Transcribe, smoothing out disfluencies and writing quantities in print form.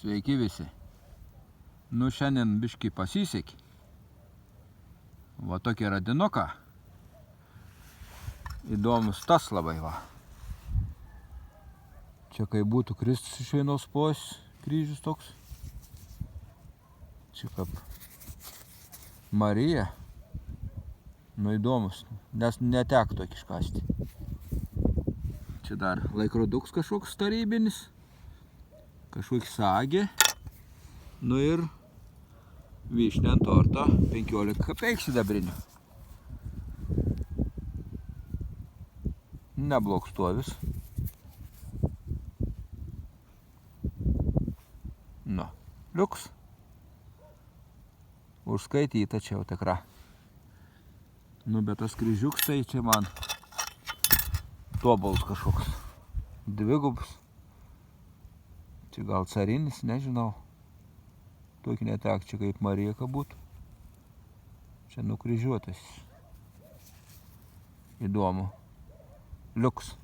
Sveiki visi. Nu, šiandien biškį pasisekė. Va tokį radinuką. Įdomus tas labai va. Čia kai būtų Kristus iš vienos pusės, kryžius toks. Čia kaip Marija. Nu, įdomus, nes neteko tokį iškasti. Čia dar laikroduks kažkoks tarybinis. Kažkoks sagė. Nu ir vyšnia ant torto 15 kapeikų sidabrinių. Neblogs stovis. Nu, liuks. Užskaityta čia jau tikra. Nu, bet tas kryžiuks tai čia man tobulas kažkoks. Dvigubas. Čia gal carinis, nežinau. Tokį netek, čia kaip Marija būtų. Čia nukryžiuotas. Įdomu. Liuks.